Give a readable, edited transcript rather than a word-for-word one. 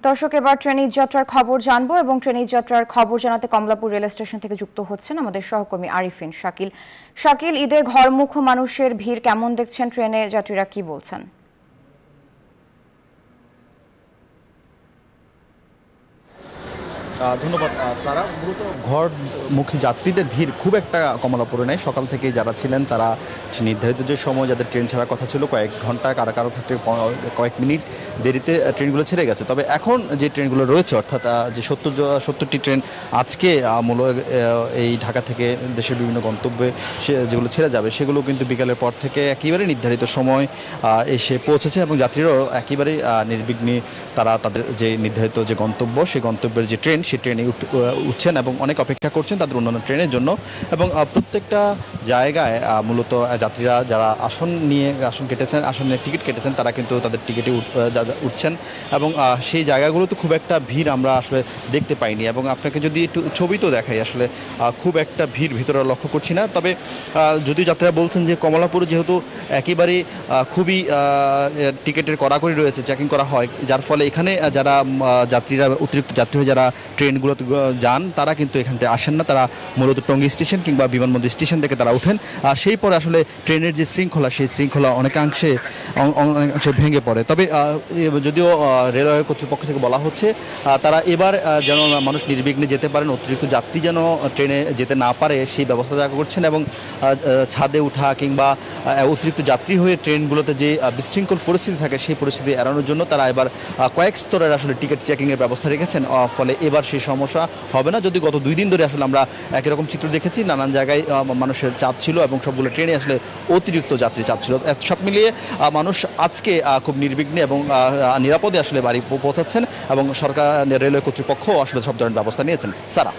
দর্শক, এবার ট্রেন যাত্রার খবর জানবো এবং ট্রেন যাত্রার খবর জানাতে কমলাপুর রেল স্টেশন থেকে যুক্ত হচ্ছেন আমাদের সহকর্মী আরিফিন শাকিল। শাকিল, ঈদে ঘরমুখ মানুষের ভিড় কেমন দেখছেন? ট্রেনে যাত্রীরা কি বলছেন? ধন্যবাদ সারা। মূলত ঘরমুখী যাত্রীদের ভিড় খুব একটা কমলাপুরে নেই। সকাল থেকে যারা ছিলেন তারা নির্ধারিত যে সময় যাদের ট্রেন ছাড়ার কথা ছিল কয়েক ঘন্টা, কারো কারো ক্ষেত্রে কয়েক মিনিট দেরিতে ট্রেনগুলো ছেড়ে গেছে। তবে এখন যে ট্রেনগুলো রয়েছে, অর্থাৎ যে 70টি ট্রেন আজকে মূলত এই ঢাকা থেকে দেশের বিভিন্ন গন্তব্যে যেগুলো ছেড়ে যাবে, সেগুলো কিন্তু বিকালের পর থেকে একেবারে নির্ধারিত সময় এসে পৌঁছেছে এবং যাত্রীরাও একেবারে নির্বিঘ্নে তারা তাদের যে নির্ধারিত যে গন্তব্য, সেই গন্তব্যের যে ট্রেন, সেই ট্রেনে উঠছেন এবং অনেক অপেক্ষা করছেন তাদের অন্যান্য ট্রেনের জন্য। এবং প্রত্যেকটা জায়গায় মূলত যাত্রীরা যারা আসন কেটেছেন, আসনের টিকিট কেটেছেন, তারা কিন্তু তাদের টিকিটে উঠছেন এবং সেই জায়গাগুলোতে খুব একটা ভিড় আমরা আসলে দেখতে পাইনি। এবং আপনাকে যদি একটু ছবিতেও দেখাই, আসলে খুব একটা ভিড় ভিতরে লক্ষ্য করছি না। তবে যদিও যাত্রীরা বলছেন যে কমলাপুর যেহেতু একেবারে খুবই টিকিটের কড়াকড়ি রয়েছে, চেকিং করা হয়, যার ফলে এখানে যারা যাত্রীরা অতিরিক্ত যাত্রী হয়ে যারা ট্রেনগুলোতে যান তারা কিন্তু এখান থেকে আসেন না। তারা মূলত টঙ্গী স্টেশন কিংবা বিমানবন্দর স্টেশন থেকে তারা ওঠেন। সেই পরে আসলে ট্রেনের যে শৃঙ্খলা, সেই শৃঙ্খলা অনেকাংশে ভেঙে পড়ে। তবে যদিও রেলওয়ে কর্তৃপক্ষ থেকে বলা হচ্ছে তারা এবার যেন মানুষ নির্বিঘ্নে যেতে পারেন, অতিরিক্ত যাত্রী যেন ট্রেনে যেতে না পারে সেই ব্যবস্থা করছেন এবং ছাদে ওঠা কিংবা অতিরিক্ত যাত্রী হয়ে ট্রেনগুলোতে যে বিশৃঙ্খল পরিস্থিতি থাকে সেই পরিস্থিতি এড়ানোর জন্য তারা এবার কয়েক স্তরের আসলে টিকিট চেকিংয়ের ব্যবস্থা রেখেছেন। ফলে এবার সেই সমস্যা হবে না। যদি গত 2 দিন ধরে আসলে আমরা একই রকম চিত্র দেখেছি, নানান জায়গায় মানুষের চাপ ছিল এবং সবগুলো ট্রেনে আসলে অতিরিক্ত যাত্রী চাপ ছিল। সব মিলিয়ে মানুষ আজকে খুব নির্বিঘ্নে এবং নিরাপদে আসলে বাড়ি পৌঁছাচ্ছেন এবং সরকার রেলওয়ে কর্তৃপক্ষ আসলে সব ধরনের ব্যবস্থা নিয়েছেন। সারা।